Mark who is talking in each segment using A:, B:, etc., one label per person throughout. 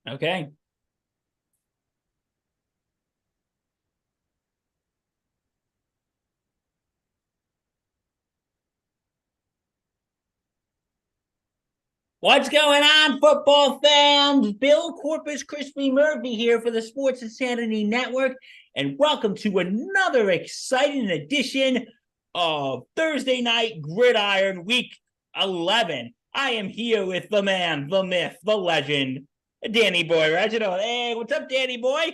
A: Okay. What's going on, football fans? Bill Corpus Crispy Murphy here for the Sports Insanity Network, and welcome to another exciting edition of Thursday Night Gridiron Week 11. I am here with the man, the myth, the legend, Danny Boy Reginald. Hey, what's up, Danny Boy?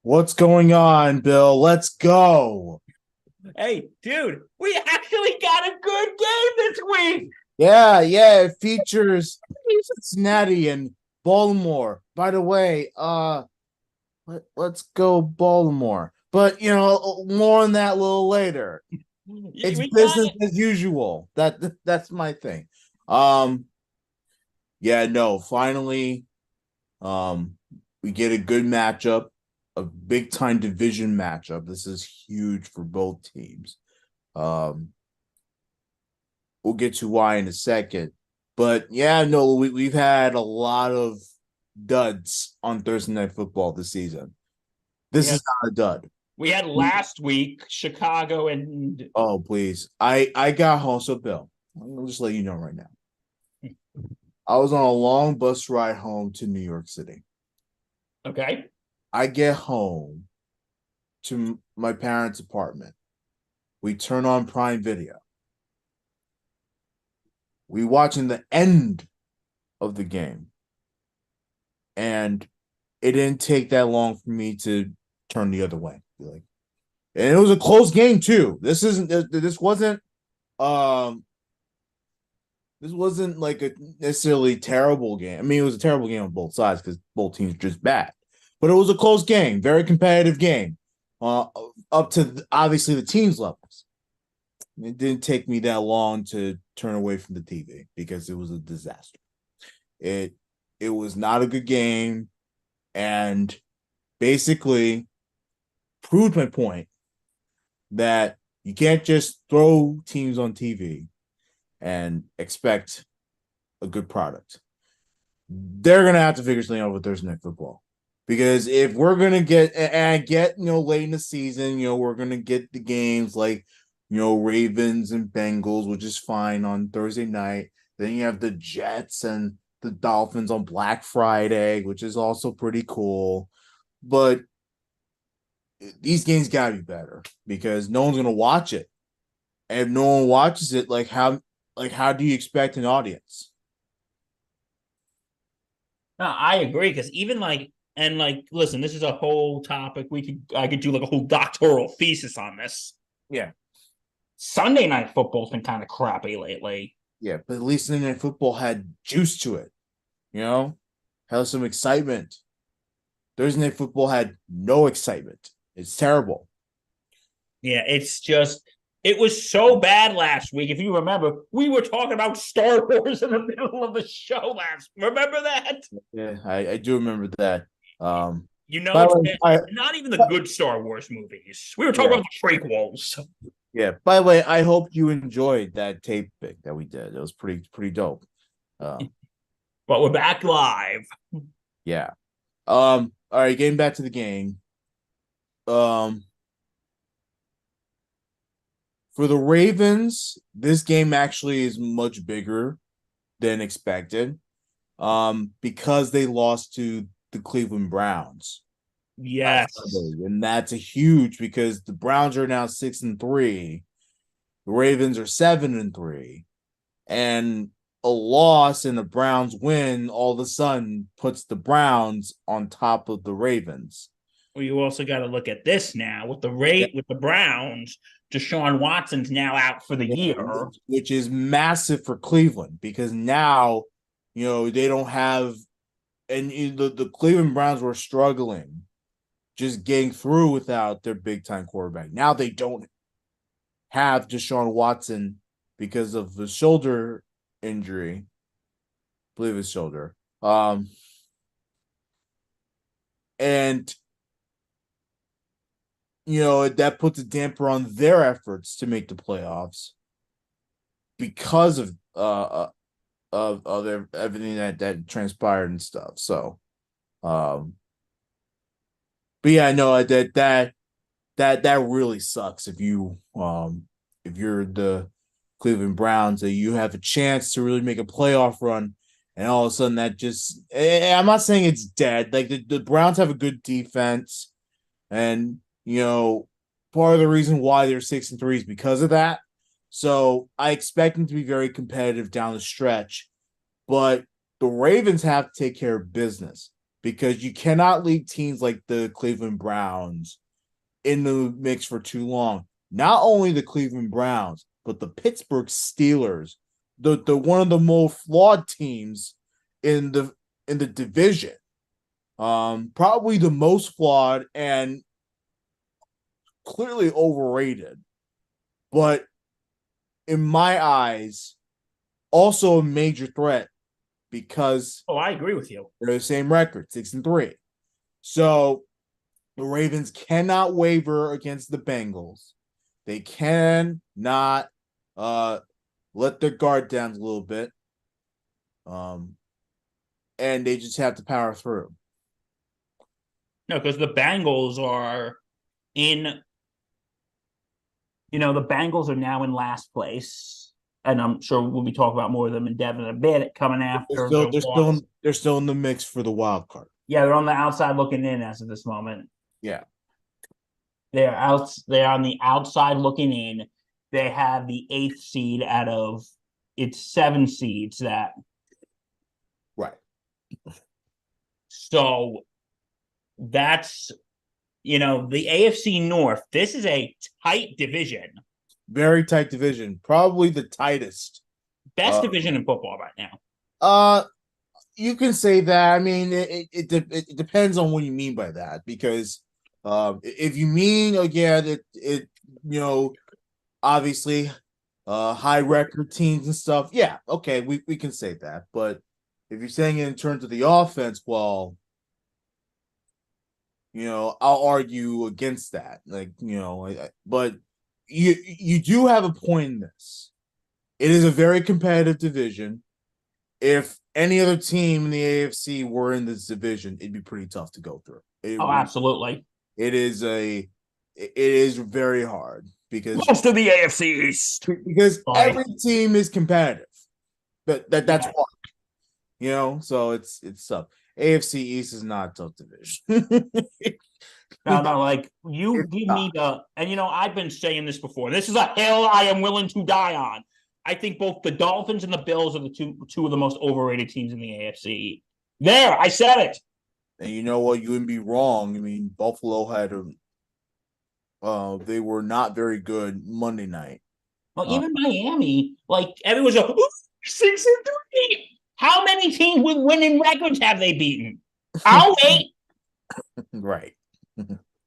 B: What's going on, Bill? Let's go.
A: Hey, dude, we actually got a good game this week.
B: Yeah, it features Cincinnati and Baltimore. By the way, let's go Baltimore. But more on that a little later. It's
A: We got
B: business as usual. That's my thing. Um, yeah, no, finally, um, we get a good matchup, a big time division matchup. This is huge for both teams. Um, we'll get to why in a second. But yeah, no, we've had a lot of duds on Thursday Night Football this season.
A: we
B: This
A: had
B: is not a dud.
A: we had last week Chicago and
B: Oh, please. I got home. So, Bill, I'll just let you know right now. I was on a long bus ride home to New York City.
A: okay.
B: I get home to my parents' apartment. We turn on Prime Video. We watching the end of the game. And it didn't take that long for me to turn the other way. Like, and it was a close game too. Um this wasn't like a necessarily terrible game. I mean, it was a terrible game on both sides because both teams are just bad. But it was a close game, very competitive game. Up to obviously the teams levels. It didn't take me that long to turn away from the TV because it was a disaster. It it was not a good game and basically proved my point that you can't just throw teams on TV and expect a good product. They're gonna have to figure something out with Thursday Night Football because if we're gonna get late in the season, we're gonna get the games like Ravens and Bengals, which is fine on Thursday night. Then you have the Jets and the Dolphins on Black Friday, which is also pretty cool. But these games gotta be better because no one's gonna watch it. And if no one watches it, how do you expect an audience?
A: No, I agree because even listen, this is a whole topic. I could do like a whole doctoral thesis on this.
B: Yeah,
A: Sunday night football's been kind of crappy lately.
B: yeah, but at least Sunday Night Football had juice to it, had some excitement. Thursday Night Football had no excitement. It's terrible.
A: Yeah, it was so bad last week. If you remember, we were talking about Star Wars in the middle of the show last. Remember that?
B: Yeah, I do remember that.
A: You know,
B: By the
A: it's
B: way, I
A: not even the good Star Wars movies. We were talking
B: yeah,
A: about the prequels.
B: yeah. By the way, I hope you enjoyed that tape pick that we did. It was pretty dope. Uh,
A: But we're back live.
B: yeah. All right, getting back to the game. Um, for the Ravens, this game actually is much bigger than expected. Because they lost to the Cleveland Browns last
A: Yes.
B: Sunday, and that's a huge because the Browns are now 6-3, the Ravens are 7-3, and a loss and a Browns win all of a sudden puts the Browns on top of the Ravens.
A: Well, you also got to look at this now with the
B: Yeah,
A: rate with the Browns. Deshaun Watson's now out for the year.
B: which is massive for Cleveland because now they don't have, and the Cleveland Browns were struggling just getting through without their big time quarterback. Now they don't have Deshaun Watson because of the shoulder injury. I believe his shoulder. And that puts a damper on their efforts to make the playoffs because of everything that transpired and stuff. So Um, but yeah, no, that really sucks if you're the Cleveland Browns that you have a chance to really make a playoff run, and all of a sudden that just I'm not saying it's dead. Like the Browns have a good defense, and part of the reason why they're 6-3 is because of that. So I expect them to be very competitive down the stretch, but the Ravens have to take care of business because you cannot leave teams like the Cleveland Browns in the mix for too long. Not only the Cleveland Browns, but the Pittsburgh Steelers, the one of the most flawed teams in the division. Probably the most flawed and clearly overrated. But in my eyes, also a major threat because
A: I agree with you.
B: they're the same record, 6-3. So the Ravens cannot waver against the Bengals. They cannot let their guard down a little bit. And they just have to power through.
A: No, because the Bengals are in, the Bengals are now in last place. And I'm sure we'll be talking about more of them in depth in a bit coming after
B: They're still in the mix for the wild card.
A: Yeah, they're on the outside looking in as of this moment.
B: Yeah.
A: They're on the outside looking in. They have the 8th seed out of it's 7 seeds that.
B: Right.
A: So that's the AFC North. This is a tight division.
B: Very tight division. Probably the tightest.
A: Best division in football right now.
B: You can say that. I mean, it depends on what you mean by that, because if you mean again obviously high record teams and stuff, yeah, okay, we can say that. But if you're saying it in terms of the offense, well, I'll argue against that. But you do have a point in this. It is a very competitive division. If any other team in the AFC were in this division, it'd be pretty tough to go through.
A: Absolutely.
B: It is very hard because
A: most of the AFC East.
B: Because every team is competitive. That's why. So it's tough. AFC East is not a tough division.
A: No, like you give me and I've been saying this before. This is a hill I am willing to die on. I think both the Dolphins and the Bills are the two of the most overrated teams in the AFC. There, I said it.
B: And you know what? You wouldn't be wrong. I mean, Buffalo had they were not very good Monday night.
A: Well, even Miami, like everyone's like 6-3. How many teams with winning records have they beaten? I'll wait.
B: Right.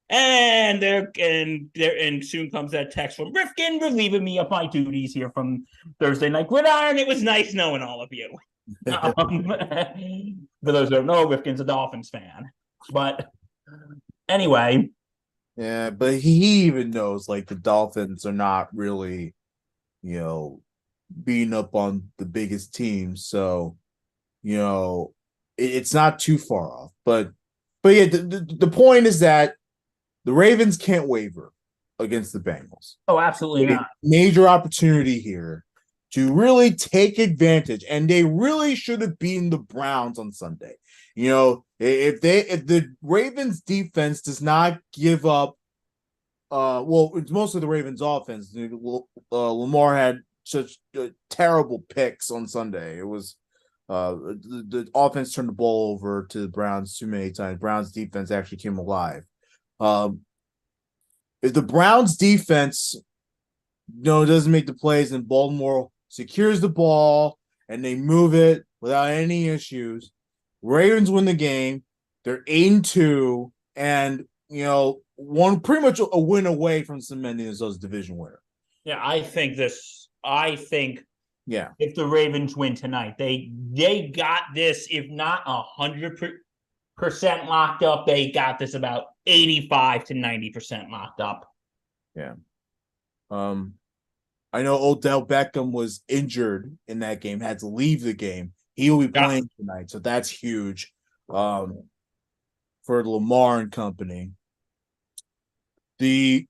A: And soon comes that text from Rifkin relieving me of my duties here from Thursday Night Gridiron. It was nice knowing all of you. For those who don't know, Rifkin's a Dolphins fan. But anyway.
B: Yeah, but he even knows like the Dolphins are not really, beating up on the biggest teams. So, it's not too far off. But yeah, the point is that the Ravens can't waver against the Bengals.
A: Oh, absolutely not.
B: Major opportunity here to really take advantage, and they really should have beaten the Browns on Sunday. If the Ravens defense does not give up, well, it's mostly the Ravens offense. Lamar had such terrible picks on Sunday. It was the offense turned the ball over to the Browns too many times. Browns defense actually came alive. If the Browns defense doesn't make the plays and Baltimore secures the ball and they move it without any issues, Ravens win the game. They're 8-2, and one pretty much a win away from cementing themselves as division winner.
A: Yeah, I think
B: yeah,
A: if the Ravens win tonight, they got this, if not 100% locked up, they got this about 85 to 90% locked up.
B: Yeah. I know Odell Beckham was injured in that game, had to leave the game. He will be playing tonight, so that's huge. for Lamar and company. The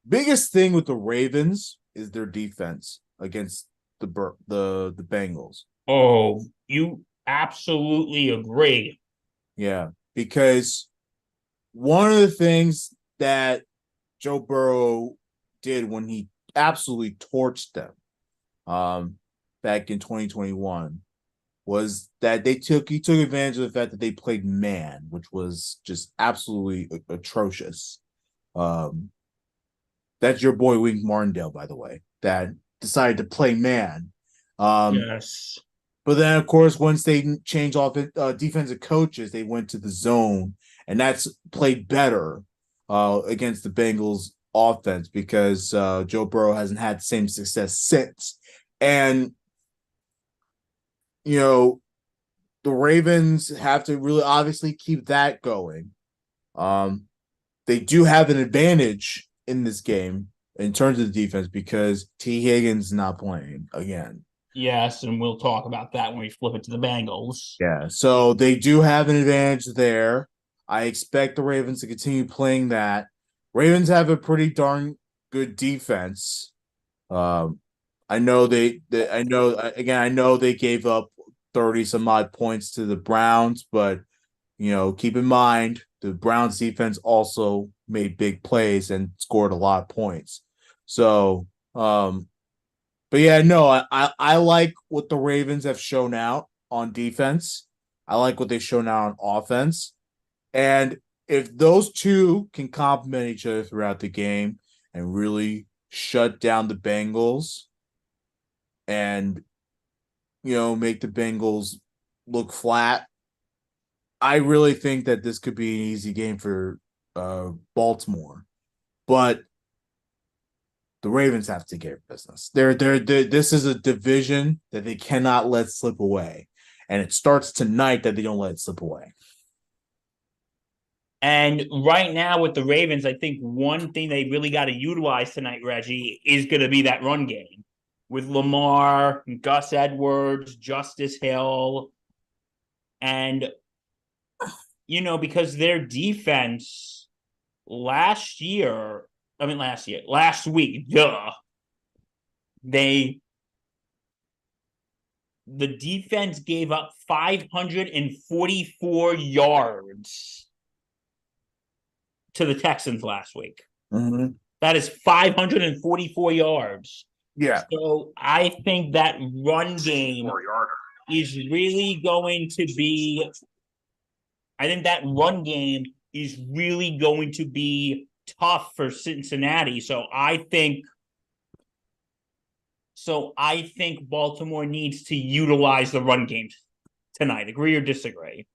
B: biggest thing with the Ravens is their defense against the Bengals.
A: Oh, you absolutely agree.
B: Yeah, because one of the things that Joe Burrow did when he absolutely torched them back in 2021 was that he took advantage of the fact that they played man, which was just absolutely atrocious. Um, that's your boy Wink Martindale, by the way, that decided to play man.
A: Yes.
B: But then, of course, once they changed off defensive coaches, they went to the zone, and that's played better against the Bengals offense because Joe Burrow hasn't had the same success since. And, you know, the Ravens have to really obviously keep that going. They do have an advantage in this game in terms of the defense because T. Higgins not playing again.
A: Yes, and we'll talk about that when we flip it to the Bengals.
B: Yeah, so they do have an advantage there. I expect the Ravens to continue playing that. Ravens have a pretty darn good defense. Um, I know I know again. I know they gave up 30 some odd points to the Browns, but keep in mind the Browns defense also made big plays and scored a lot of points. So, but yeah, no, I like what the Ravens have shown out on defense. I like what they show now on offense. And if those two can complement each other throughout the game and really shut down the Bengals and make the Bengals look flat, I really think that this could be an easy game for Baltimore. But the Ravens have to get business. This is a division that they cannot let slip away. And it starts tonight that they don't let it slip away.
A: And right now with the Ravens, I think one thing they really got to utilize tonight, Reggie, is going to be that run game with Lamar, Gus Edwards, Justice Hill. And, because their defense last week, the defense gave up 544 yards to the Texans last week.
B: Mm-hmm.
A: That is 544 yards.
B: Yeah.
A: So I think that run game is really going to be. I think that run game is really going to be tough for Cincinnati. So I think Baltimore needs to utilize the run game tonight. Agree or disagree?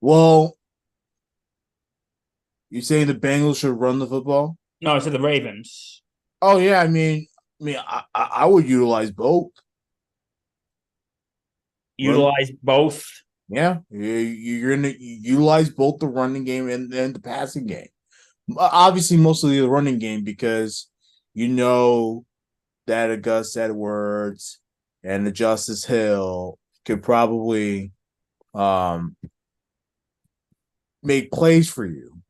B: Well, you saying the Bengals should run the football?
A: No, I said the Ravens.
B: Oh yeah, I would utilize both.
A: Utilize both.
B: Yeah, you're gonna utilize both the running game and the passing game. Obviously, mostly the running game because that a Gus Edwards and the Justice Hill could probably make plays for you.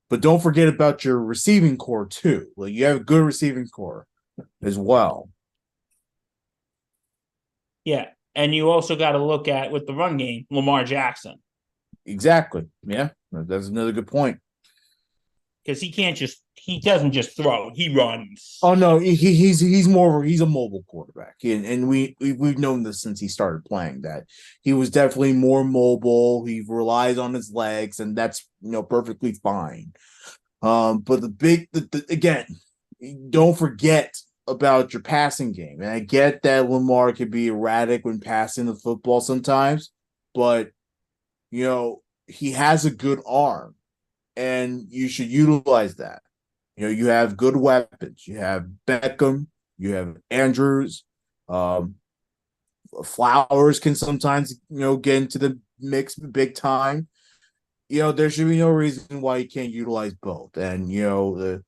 B: But don't forget about your receiving core too. Like you have a good receiving core as well.
A: Yeah. And you also got to look at with the run game, Lamar Jackson.
B: Exactly. Yeah, that's another good point.
A: Because he doesn't just throw, he runs.
B: Oh no, he's a mobile quarterback, and we've known this since he started playing that he was definitely more mobile. He relies on his legs, and that's perfectly fine. But again, don't forget about your passing game, and I get that Lamar can be erratic when passing the football sometimes, but he has a good arm, and you should utilize that. You have good weapons. You have Beckham. You have Andrews. Flowers can sometimes, get into the mix big time. There should be no reason why you can't utilize both. And, the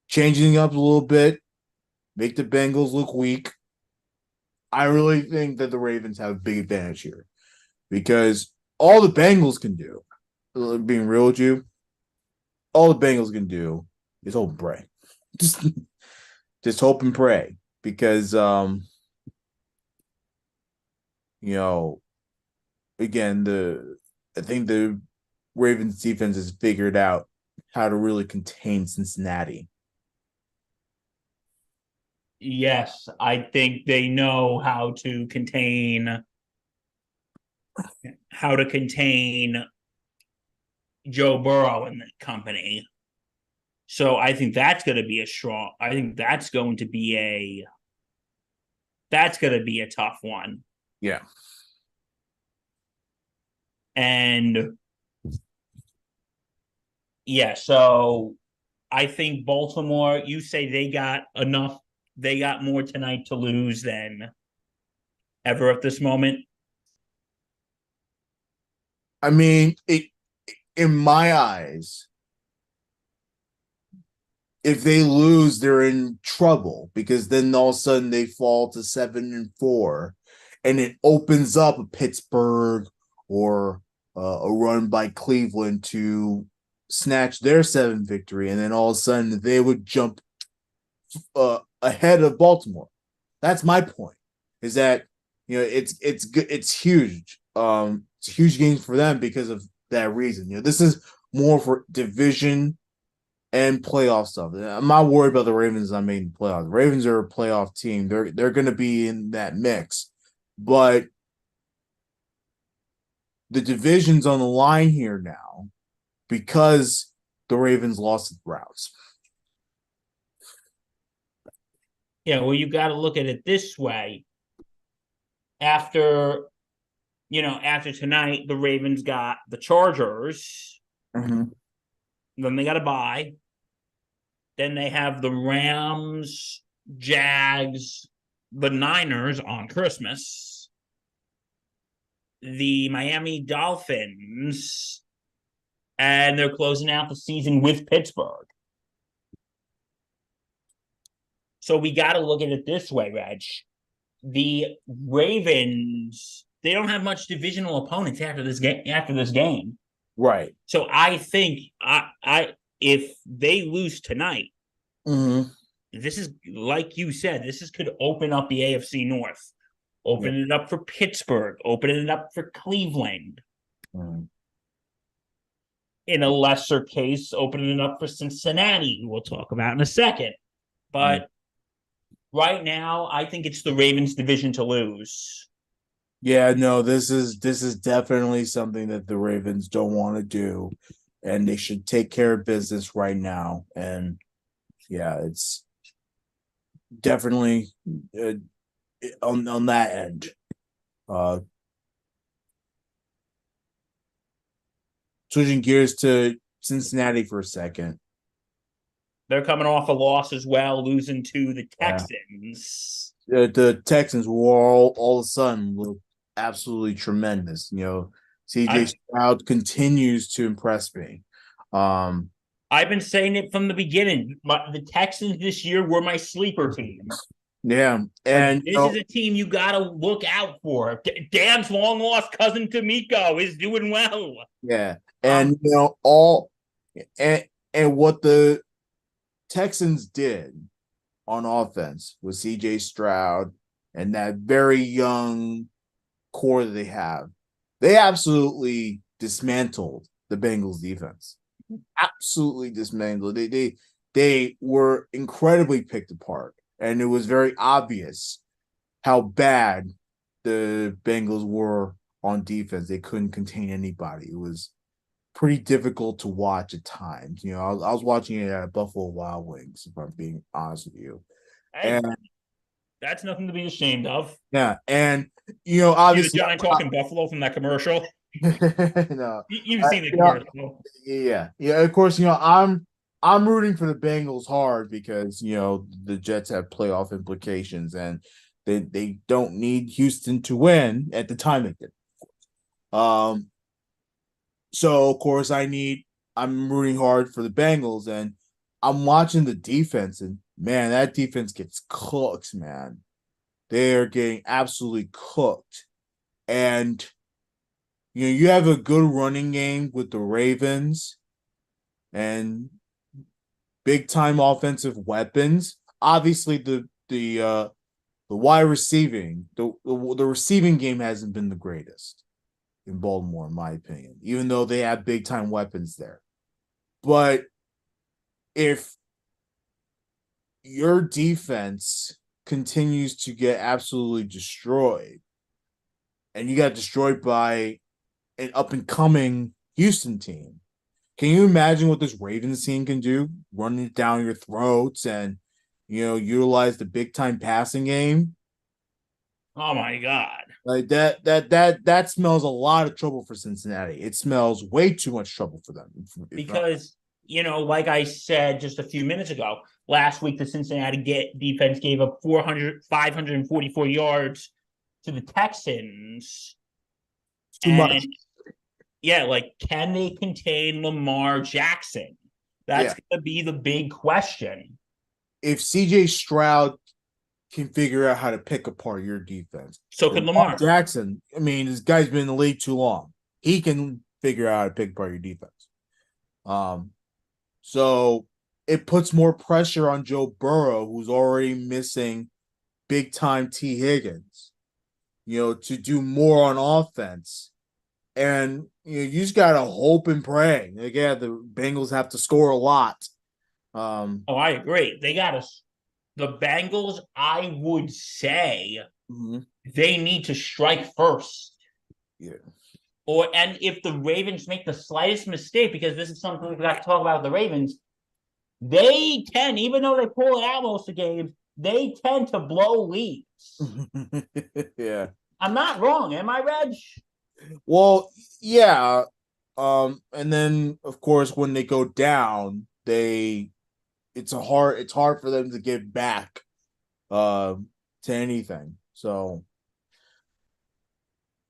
B: changing up a little bit, make the Bengals look weak. I really think that the Ravens have a big advantage here because all the Bengals can do, being real with you, all the Bengals can do is hope and pray. Just, just hope and pray because, you know, again, I think the Ravens defense has figured out how to really contain Cincinnati.
A: Yes, I think they know how to contain Joe Burrow and the company. So I think that's going to be a tough one.
B: Yeah.
A: And yeah, so I think Baltimore, you say they got more tonight to lose than ever at this moment.
B: I mean, in my eyes, if they lose, they're in trouble because then all of a sudden they fall to 7-4, and it opens up a Pittsburgh or a run by Cleveland to snatch their 7th victory, and then all of a sudden they would jump ahead of Baltimore. That's my point. Is that it's huge. It's a huge game for them because of that reason. This is more for division and playoff stuff. I'm not worried about the Ravens not making the playoffs. The Ravens are a playoff team. They're going to be in that mix, but the division's on the line here now because the Ravens lost the Browns.
A: Yeah, well, you got to look at it this way. After tonight, the Ravens got the Chargers.
B: Mm-hmm.
A: Then they got a bye. Then they have the Rams, Jags, the Niners on Christmas, the Miami Dolphins, and they're closing out the season with Pittsburgh. So we got to look at it this way, Reg. The Ravens, they don't have much divisional opponents after this game.
B: Right.
A: So I think if they lose tonight,
B: mm-hmm.
A: This is like you said, could open up the AFC North, open it up for Pittsburgh, open it up for Cleveland.
B: Mm-hmm.
A: In a lesser case, opening it up for Cincinnati, who we'll talk about in a second. But right now, I think it's the Ravens' division to lose.
B: Yeah, no, this is definitely something that the Ravens don't want to do, and they should take care of business right now. And yeah, it's definitely on that end. Switching gears to Cincinnati for a second.
A: They're coming off a loss as well, losing to the Texans.
B: The Texans were all of a sudden look absolutely tremendous. CJ Stroud continues to impress me.
A: I've been saying it from the beginning. The Texans this year were my sleeper team.
B: Yeah, and
A: this is a team you got to look out for. Dan's long lost cousin Kamiko is doing well.
B: Yeah, and what the Texans did on offense with CJ Stroud and that very young core that they absolutely dismantled the Bengals defense. Absolutely dismantled. They were incredibly picked apart, and it was very obvious how bad the Bengals were on defense. They couldn't contain anybody. It was pretty difficult to watch at times. I was watching it at Buffalo Wild Wings, if I'm being honest with you.
A: Hey, and that's nothing to be ashamed of.
B: Yeah, and obviously
A: the giant talking Buffalo from that commercial.
B: No,
A: you've seen the commercial.
B: Yeah. Of course, I'm rooting for the Bengals hard because the Jets have playoff implications, and they don't need Houston to win at the time they did. So of course I'm rooting hard for the Bengals, and I'm watching the defense, and man, that defense gets cooked, man. They are getting absolutely cooked. And you have a good running game with the Ravens and big time offensive weapons. Obviously, the wide receiving, the receiving game hasn't been the greatest in Baltimore, in my opinion, even though they have big time weapons there. But if your defense continues to get absolutely destroyed, and you got destroyed by an up and coming Houston team, can you imagine what this Ravens team can do? Running it down your throats and utilize the big time passing game.
A: Oh my God.
B: Like that smells a lot of trouble for Cincinnati. It smells way too much trouble for them.
A: Because, like I said just a few minutes ago, last week the Cincinnati defense gave up 544 yards to the Texans.
B: Too much.
A: Yeah, like, can they contain Lamar Jackson? That's going to be the big question.
B: If CJ Stroud can figure out how to pick apart your defense,
A: so can Lamar
B: Jackson. I mean, this guy's been in the league too long. He can figure out how to pick apart your defense. So it puts more pressure on Joe Burrow, who's already missing big time T. Higgins, to do more on offense. And you just gotta hope and pray. Again, the Bengals have to score a lot.
A: I agree. The Bengals, I would say, they need to strike first.
B: Yeah.
A: And if the Ravens make the slightest mistake, because this is something we've got to talk about with the Ravens, they tend, even though they pull it out most of the games, they tend to blow leads.
B: Yeah.
A: I'm not wrong, am I, Reg?
B: Well, yeah. And then of course when they go down, it's hard for them to get back to anything. So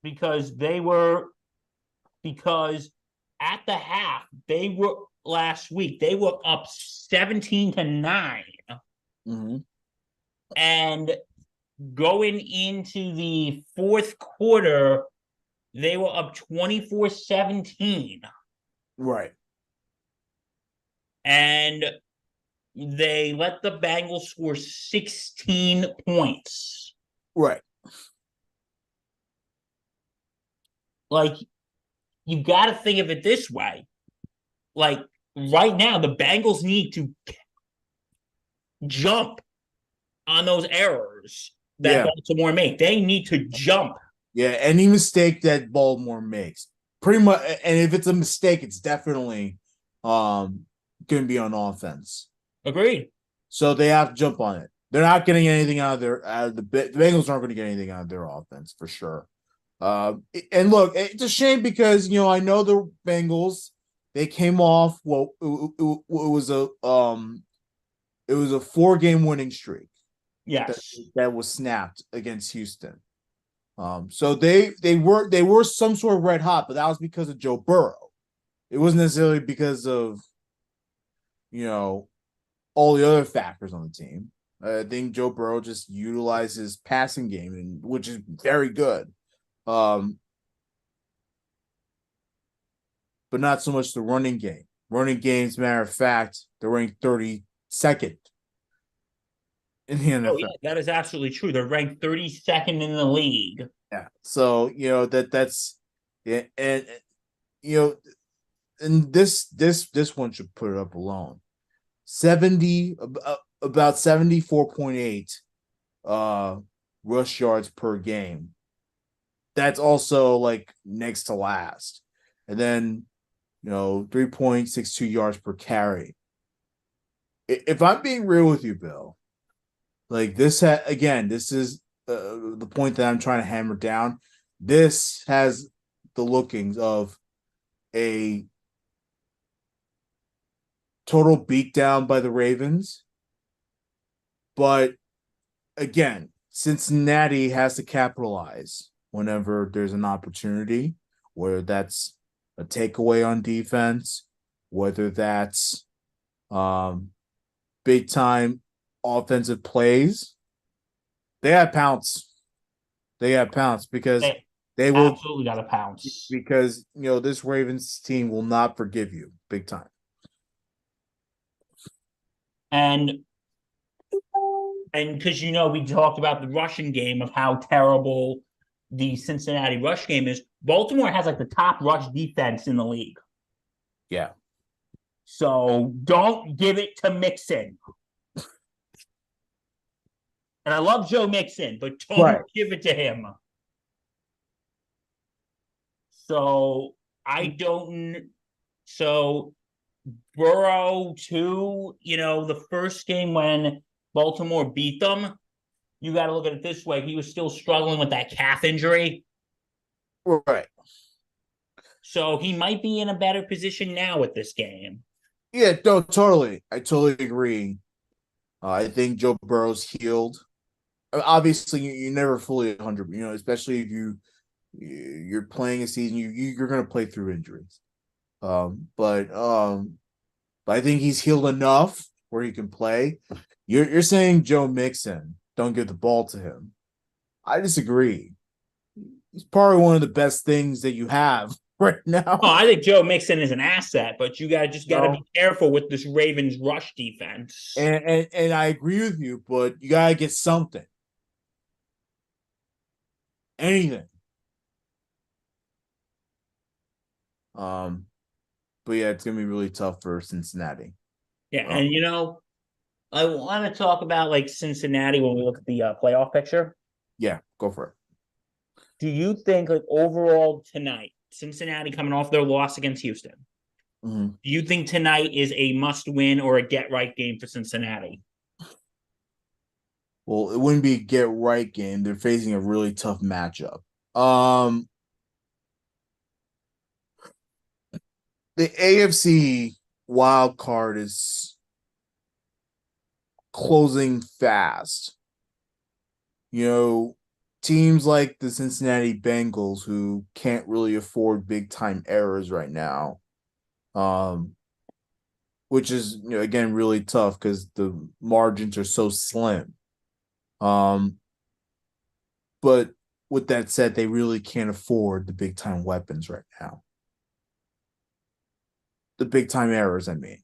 B: because
A: at the half, they were last week, they were up 17-9.
B: Mm-hmm.
A: And going into the fourth quarter, they were up 24-17.
B: Right.
A: And they let the Bengals score 16 points.
B: Right.
A: Like, you got to think of it this way. Like, right now, the Bengals need to jump on those errors that Baltimore make. They need to jump.
B: Yeah, any mistake that Baltimore makes, pretty much, and if it's a mistake, it's definitely going to be on offense.
A: Agreed.
B: So they have to jump on it. They're not getting anything out of the Bengals aren't going to get anything out of their offense for sure. And look, it's a shame because I know the Bengals, they came off it was a 4-game winning streak.
A: Yes,
B: that was snapped against Houston. So they were some sort of red hot, but that was because of Joe Burrow. It wasn't necessarily because of all the other factors on the team. I think Joe Burrow just utilized his passing game, which is very good. But not so much the running game. Running game, as a matter of fact, they're ranked 32nd in the NFL.
A: Oh, yeah, that is absolutely true. They're ranked 32nd in the league.
B: Yeah. So, that's yeah, and and this one should put it up alone. About 74.8 rush yards per game. That's also like next to last. And then 3.62 yards per carry. If I'm being real with you, Bill, like this this is the point that I'm trying to hammer down. This has the lookings of a total beatdown by the Ravens. But again, Cincinnati has to capitalize whenever there's an opportunity, whether that's a takeaway on defense, whether that's big time offensive plays. They have pounce. Because They will,
A: Absolutely got to pounce.
B: because this Ravens team will not forgive you big time.
A: And because we talked about the rushing game of how terrible the Cincinnati rush game is. Baltimore has like the top rush defense in the league.
B: Yeah.
A: So don't give it to Mixon. And I love Joe Mixon, but don't give it to him. So I don't. So Burrow too. The first game when Baltimore beat them, you got to look at it this way. He was still struggling with that calf injury.
B: Right.
A: So he might be in a better position now with this game.
B: Yeah, no, totally. I totally agree. I think Joe Burrow's healed. Obviously, you never fully 100. Especially if you're playing a season, you're going to play through injuries. But I think he's healed enough where he can play. You're saying Joe Mixon, don't give the ball to him. I disagree. He's probably one of the best things that you have right now.
A: Oh, I think Joe Mixon is an asset, but you got to be careful with this Ravens rush defense.
B: And I agree with you, but you gotta get something. Anything. But yeah, it's gonna be really tough for Cincinnati.
A: Yeah, and I want to talk about like Cincinnati when we look at the playoff picture.
B: Yeah, go for it.
A: Do you think like overall tonight, Cincinnati coming off their loss against Houston, do you think tonight is a must-win or a get-right game for Cincinnati?
B: Well, it wouldn't be a get-right game. They're facing a really tough matchup. The AFC wild card is closing fast. Teams like the Cincinnati Bengals, who can't really afford big time errors right now, which is again really tough because the margins are so slim. But with that said, they really can't afford the big time weapons right now. The big time errors, I mean.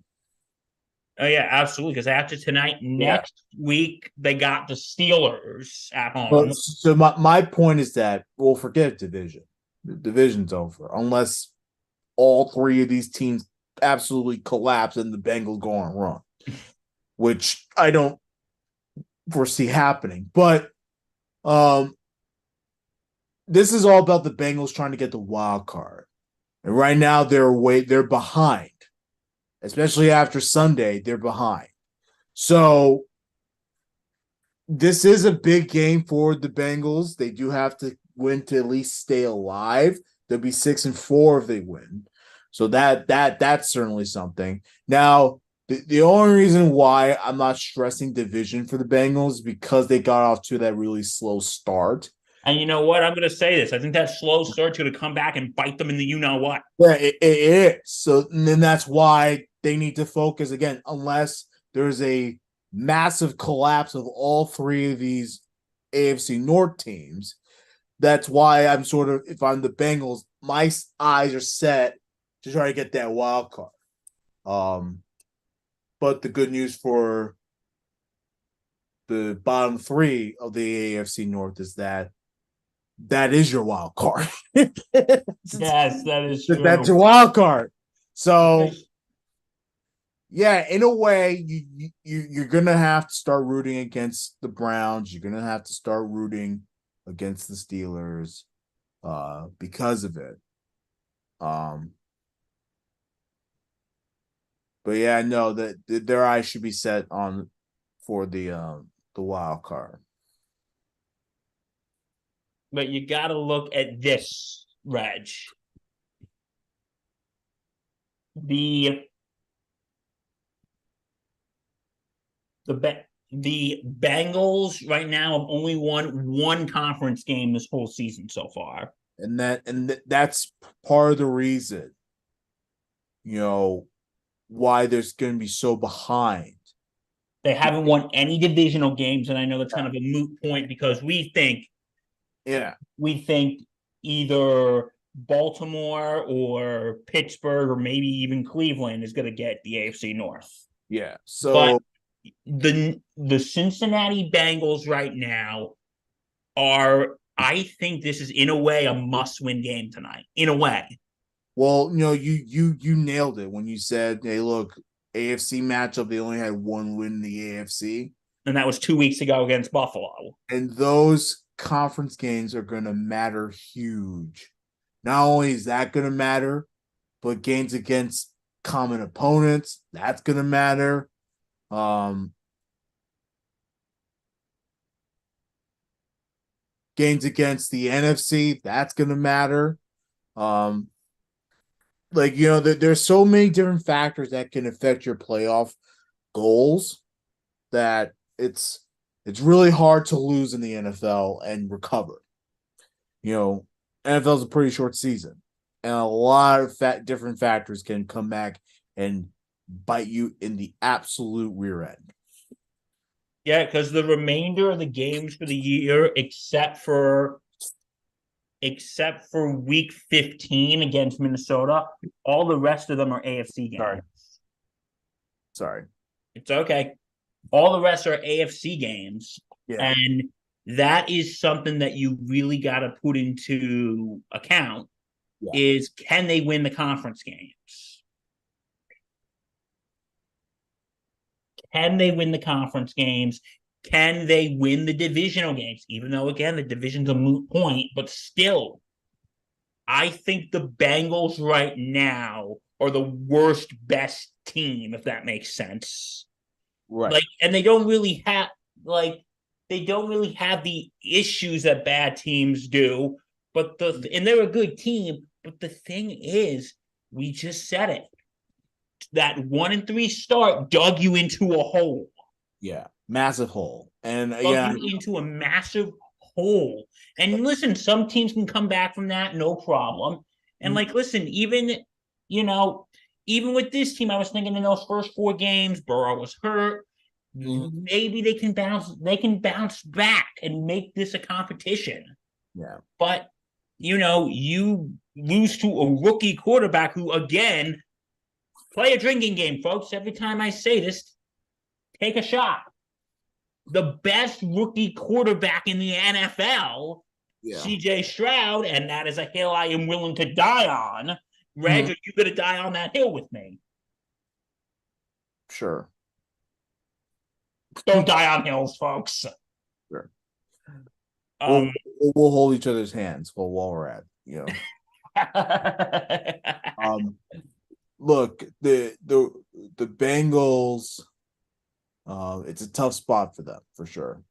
A: Oh yeah, absolutely. Because after tonight, next week they got the Steelers at home.
B: So my point is that we'll forget division. The division's over unless all three of these teams absolutely collapse and the Bengals go on a run, which I don't foresee happening. But this is all about the Bengals trying to get the wild card, and right now they're behind. Especially after Sunday, they're behind. So this is a big game for the Bengals. They do have to win to at least stay alive. They'll be 6-4 if they win. So that's certainly something. Now, the only reason why I'm not stressing division for the Bengals is because they got off to that really slow start.
A: And you know what? I'm going to say this. I think that slow start's going to come back and bite them in the you-know-what.
B: Yeah, it is. So then that's why they need to focus again, unless there's a massive collapse of all three of these AFC North teams. That's why I'm if I'm the Bengals, my eyes are set to try to get that wild card. But the good news for the bottom three of the AFC North is that is your wild card.
A: Yes, that is true.
B: That's your wild card. So, yeah, in a way, you're gonna have to start rooting against the Browns. You're gonna have to start rooting against the Steelers, because of it. But yeah, no, that their eyes should be set on for the wild card.
A: But you got to look at this, Reg. The Bengals right now have only won one conference game this whole season so far,
B: and that's part of the reason, why there's going to be so behind.
A: They haven't won any divisional games, and I know that's kind of a moot point because we think either Baltimore or Pittsburgh or maybe even Cleveland is going to get the AFC North.
B: Yeah.
A: But
B: So
A: the Cincinnati Bengals right now are, I think this is in a way a must-win game tonight. In a way.
B: well, you nailed it when you said, hey, look, AFC matchup, they only had one win in the AFC.
A: And that was 2 weeks ago against Buffalo.
B: And those conference games are going to matter huge. Not only is that going to matter, but games against common opponents, that's going to matter. Games against the NFC, that's going to matter. There's so many different factors that can affect your playoff goals that it's really hard to lose in the NFL and recover. NFL is a pretty short season, and a lot of different factors can come back and bite you in the absolute rear end.
A: Yeah, because the remainder of the games for the year, except for week 15 against Minnesota, all the rest of them are AFC games.
B: Sorry.
A: It's okay. All the rest are AFC games.
B: Yeah.
A: And that is something that you really got to put into account is, can they win the conference games? Can they win the conference games? Can they win the divisional games? Even though, again, the division's a moot point, but still, I think the Bengals right now are the worst, best team, if that makes sense.
B: Right.
A: And they don't really have the issues that bad teams do, and they're a good team. But the thing is, we just said it. That 1-3 start dug you into a hole.
B: Yeah, massive hole. And
A: dug you into a massive hole. And listen, some teams can come back from that, no problem. And listen, even with this team, I was thinking in those first 4 games, Burrow was hurt. Maybe they can bounce back and make this a competition.
B: Yeah.
A: But you lose to a rookie quarterback who, again, play a drinking game, folks. Every time I say this, take a shot. The best rookie quarterback in the NFL, CJ Stroud, and that is a hill I am willing to die on. Reg, are you going to die on that hill with me?
B: Sure.
A: Don't die on hills, folks.
B: Sure. We'll hold each other's hands while we're at, Look, the Bengals, it's a tough spot for them for sure.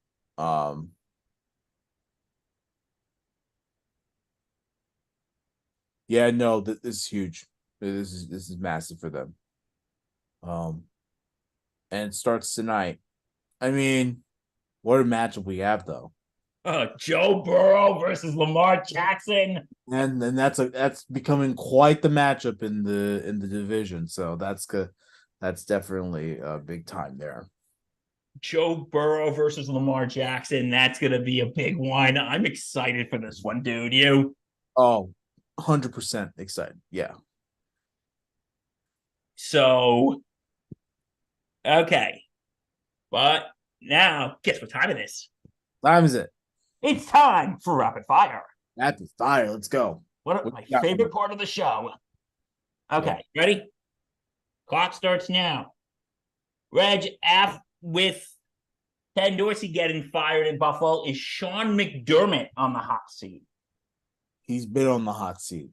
B: Yeah, no, this is huge. This is massive for them. And it starts tonight. I mean, what a matchup we have, though.
A: Joe Burrow versus Lamar Jackson,
B: and that's becoming quite the matchup in the division. So that's good. That's definitely a big time there.
A: Joe Burrow versus Lamar Jackson. That's gonna be a big one. I'm excited for this one, dude. You?
B: Oh, 100% excited. Yeah.
A: So, okay, but now guess what time it is?
B: Time is it?
A: It's time for rapid fire.
B: Rapid fire. Let's go.
A: What my favorite part of the show. Okay, ready? Clock starts now. Reg, with Ted Dorsey getting fired in Buffalo, is Sean McDermott on the hot seat?
B: He's been on the hot seat.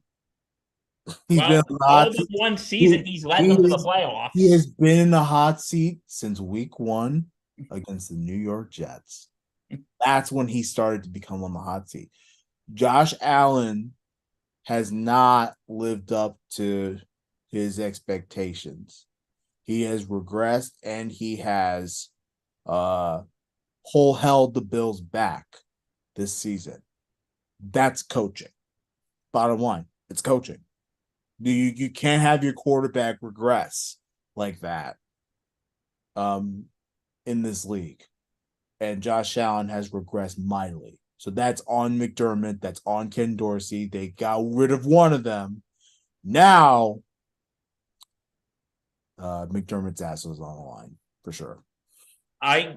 A: He's been on the hot seat. One season, he's led them to the playoffs.
B: He has been in the hot seat since week 1 against the New York Jets. That's when he started to become on the hot seat. Josh Allen has not lived up to his expectations. He has regressed, and he has held the Bills back this season. That's coaching. Bottom line, it's coaching. You can't have your quarterback regress like that in this league. And Josh Allen has regressed mightily. So that's on McDermott. That's on Ken Dorsey. They got rid of one of them. Now, McDermott's ass was on the line for sure.
A: I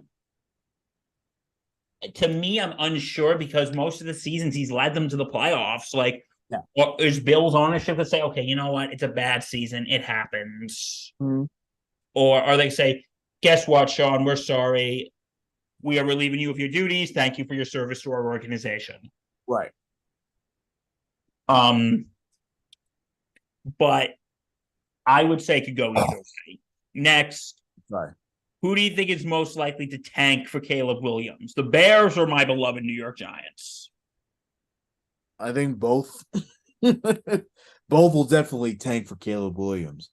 A: To me, I'm unsure because most of the seasons he's led them to the playoffs. Like,
B: Yeah.
A: or is Bill's ownership to say, okay, you know what? It's a bad season. It happens.
B: Mm-hmm.
A: Or are they say, guess what, Sean? We're sorry. We are relieving you of your duties. Thank you for your service to our organization.
B: Right.
A: Um, but I would say it could go either way. Next,
B: Right.
A: who do you think is most likely to tank for Caleb Williams? The Bears or my beloved New York Giants?
B: I think both. Both will definitely tank for Caleb Williams.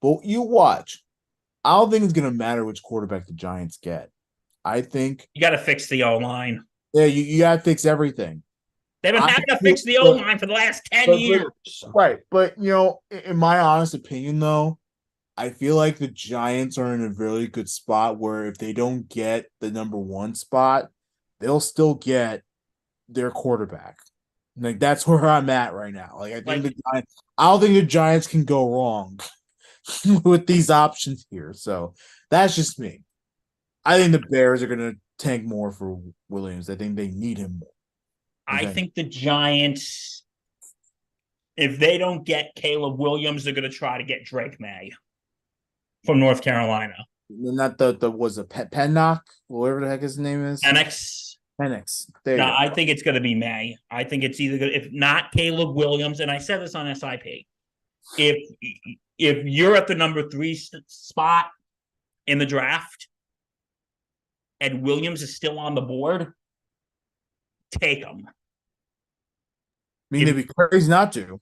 B: But you watch. I don't think it's going to matter which quarterback the Giants get. I think
A: You got to fix the O line.
B: yeah, you got to fix everything.
A: They've been
B: I
A: having to
B: feel-
A: fix the O line for the last 10 years.
B: Right. But, in my honest opinion, though, I feel like the Giants are in a really good spot where if they don't get the number one spot, they'll still get their quarterback. Like that's where I'm at right now. Like I don't think the Giants can go wrong with these options here. So that's just me. I think the Bears are gonna tank more for Williams. I think they need him more.
A: I think the Giants, if they don't get Caleb Williams, they're going to try to get Drake May from North Carolina.
B: Not the was a Pennock, whatever the heck his name is. Penix. There you
A: No,
B: go.
A: I think it's going to be May. I think it's either good, if not Caleb Williams, and I said this on SIP. If you're at the number 3 spot in the draft and Williams is still on the board, take him.
B: I mean, they'd be crazy not to.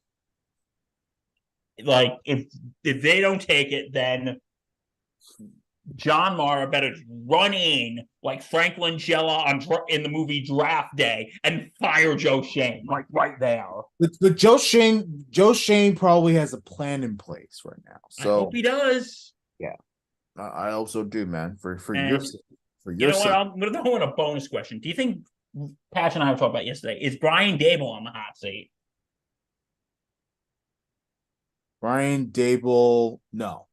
A: Like if they don't take it, then John Mara better run in like Frank Langella in the movie Draft Day and fire Joe Shane like right there.
B: But Joe Shane probably has a plan in place right now. So
A: I hope he does.
B: Yeah, I also do, man. For
A: And
B: your sake, for
A: you
B: your
A: know what?
B: sake.
A: I'm going to throw in a bonus question. Do you think Patch and I were talking about yesterday? Is Brian Dable on the hot seat?
B: Brian Dable, no.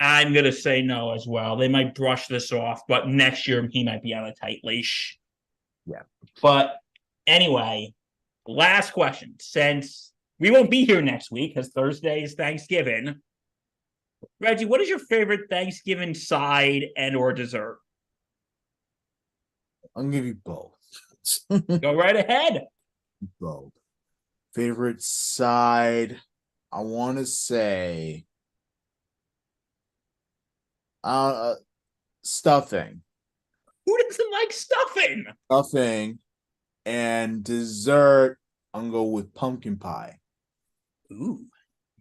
A: I'm going to say no as well. They might brush this off, but next year he might be on a tight leash.
B: Yeah.
A: But anyway, last question. Since we won't be here next week because Thursday is Thanksgiving, Reggie, what is your favorite Thanksgiving side and or dessert?
B: I'm gonna give you both.
A: Go right ahead.
B: Both. Favorite side, I want to say stuffing.
A: Who doesn't like stuffing?
B: Stuffing and dessert, I'm gonna go with pumpkin pie.
A: Ooh,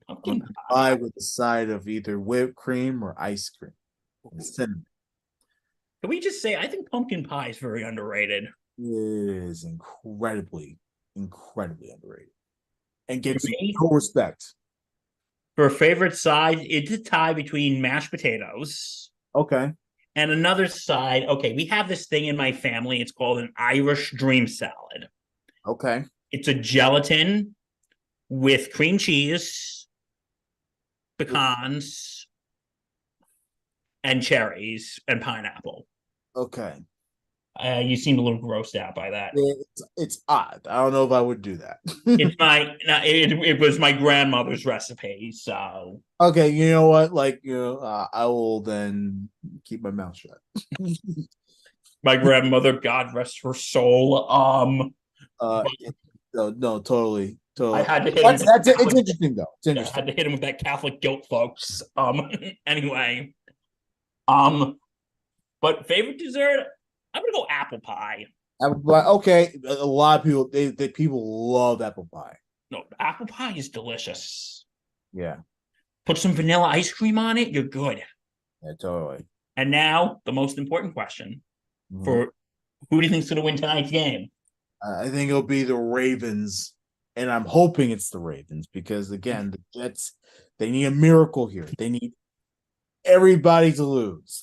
B: Pumpkin pie with a side of either whipped cream or ice cream. Cinnamon.
A: Can we just say I think pumpkin pie is very underrated?
B: It is incredibly underrated. And gets
A: Me?
B: no respect.
A: For a favorite side, it's a tie between mashed potatoes
B: Okay.
A: and another side. Okay, we have this thing in my family. It's called an Irish dream salad.
B: Okay.
A: It's a gelatin with cream cheese, pecans, and cherries and pineapple.
B: Okay.
A: You seemed a little grossed out by that.
B: It's odd. I don't know if I would do that.
A: It was my grandmother's recipe, so
B: Okay, you know what? I will then keep my mouth shut.
A: my grandmother, God rest her soul.
B: No, totally.
A: I had to hit
B: It's
A: him.
B: interesting though. It's
A: I
B: interesting.
A: had to hit him with that Catholic guilt, folks. Anyway, but favorite dessert, I'm gonna go apple pie.
B: Apple pie. Okay, a lot of people they people love apple pie.
A: No, apple pie is delicious.
B: Yeah.
A: Put some vanilla ice cream on it, you're good.
B: Yeah, totally.
A: And now the most important question for who do you think's gonna win tonight's game?
B: I think it'll be the Ravens, and I'm hoping it's the Ravens because again, the Jets they need a miracle here. They need everybody to lose.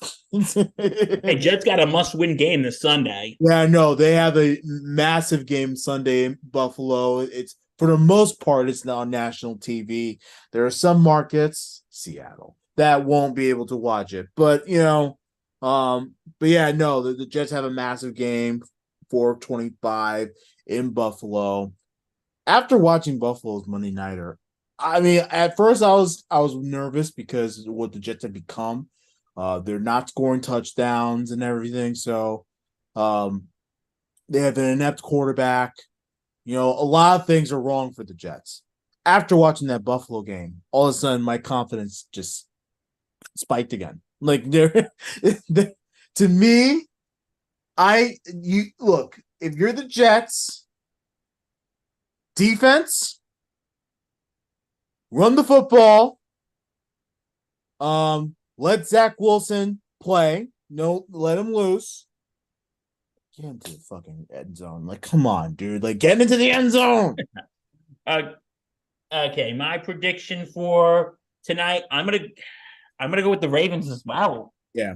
A: Hey, Jets got a must-win game this Sunday.
B: Yeah, no, they have a massive game Sunday in Buffalo. It's for the most part, it's not on national TV. There are some markets, Seattle, that won't be able to watch it. But but yeah, no, the Jets have a massive game, 4:25 in Buffalo. After watching Buffalo's Monday Nighter, I mean, at first I was nervous because of what the Jets have become. They're not scoring touchdowns and everything, so they have an inept quarterback. A lot of things are wrong for the Jets. After watching that Buffalo game, all of a sudden my confidence just spiked again. Like to me, you look, if you're the Jets, defense, run the football, let Zach Wilson play. No, let him loose. Get into the fucking end zone. Like, come on, dude. Like, get into the end zone.
A: Okay, my prediction for tonight, I'm gonna go with the Ravens as well.
B: Yeah.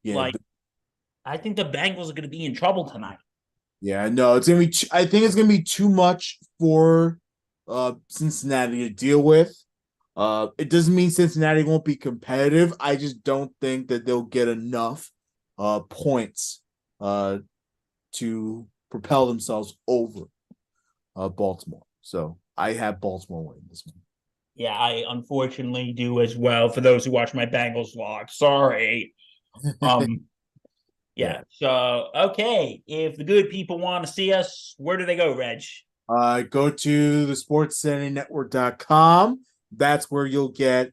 A: Like, I think the Bengals are gonna be in trouble tonight.
B: Yeah, no, it's gonna be. I think it's gonna be too much for Cincinnati to deal with. It doesn't mean Cincinnati won't be competitive. I just don't think that they'll get enough points to propel themselves over Baltimore. So I have Baltimore winning this one.
A: Yeah, I unfortunately do as well. For those who watch my Bengals vlog, sorry. Yeah. So okay, if the good people want to see us, where do they go, Reg?
B: Go to the sportscitynetwork.com. That's where you'll get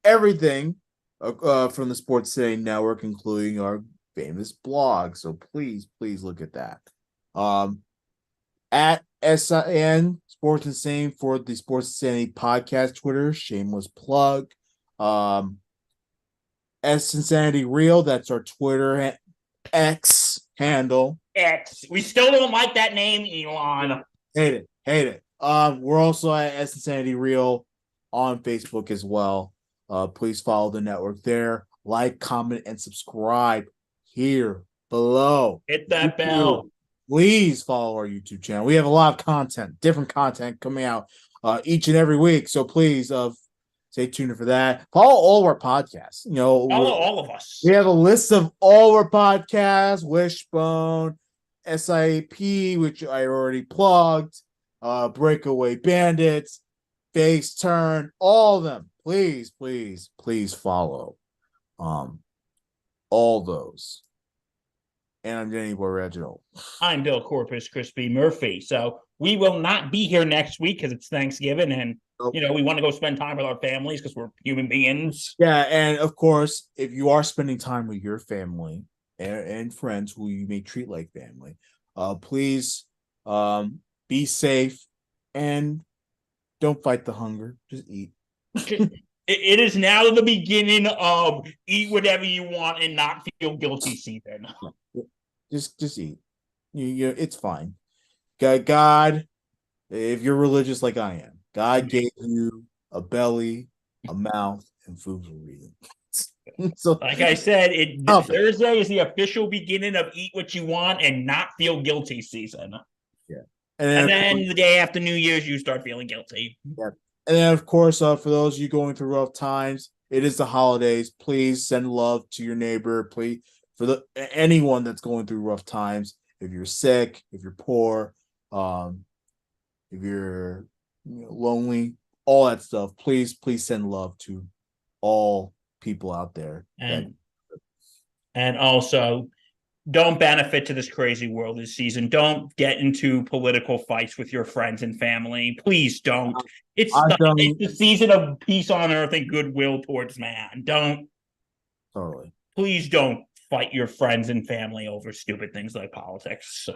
B: everything from the Sports City Network, including our famous blog. So please look at that. At SIN Sports Insane for the Sports Insanity podcast Twitter, shameless plug. S Insanity Real, that's our Twitter X handle.
A: X. We still don't like that name, Elon.
B: Hate it. We're also at S Insanity Real on Facebook as well. Please follow the network there. Like, comment, and subscribe here below.
A: Hit that bell.
B: Please follow our YouTube channel. We have a lot of content, different content coming out each and every week. So please stay tuned for that. Follow all of our podcasts.
A: Follow all of us.
B: We have a list of all our podcasts, Wishbone, SIP, which I already plugged, Breakaway Bandits, Face Turn, all of them. Please follow all those. And I'm Danny Boy Reginald.
A: I'm Bill Corpus Crispy Murphy. So we will not be here next week because it's Thanksgiving and we want to go spend time with our families because we're human beings.
B: Yeah, and of course, if you are spending time with your family and friends who you may treat like family, please be safe and don't fight the hunger. Just eat.
A: It is now the beginning of eat whatever you want and not feel guilty season.
B: Just eat. It's fine. God, if you're religious like I am, God gave you a belly, a mouth, and food for a reason. So,
A: like I said, Thursday is the official beginning of eat what you want and not feel guilty season.
B: Yeah.
A: And then the day after New Year's, you start feeling guilty.
B: Yeah. And then, of course, for those of you going through rough times, it is the holidays. Please send love to your neighbor. Please, for anyone that's going through rough times. If you're sick, if you're poor, if you're lonely, all that stuff. Please send love to all people out there.
A: And also, don't benefit to this crazy world this season. Don't get into political fights with your friends and family. Please don't. It's the season of peace on earth and goodwill towards man. Don't.
B: Totally.
A: Please don't fight your friends and family over stupid things like politics.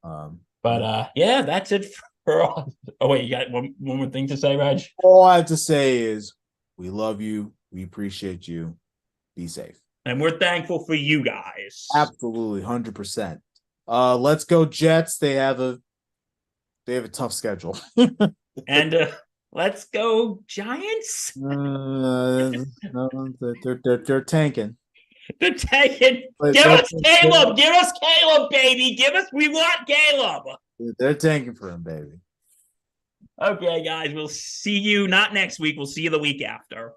A: Yeah, that's it for all. Oh, wait, you got one more thing to say, Reg?
B: All I have to say is we love you. We appreciate you. Be safe.
A: And we're thankful for you guys.
B: Absolutely, 100%. Let's go Jets. They have a tough schedule.
A: And Let's go, Giants.
B: No, they're tanking.
A: They're taking.
B: But
A: Give us Caleb. Give us Caleb, baby. We want Caleb.
B: they're tanking for him, baby.
A: Okay, guys. We'll see you not next week. We'll see you the week after.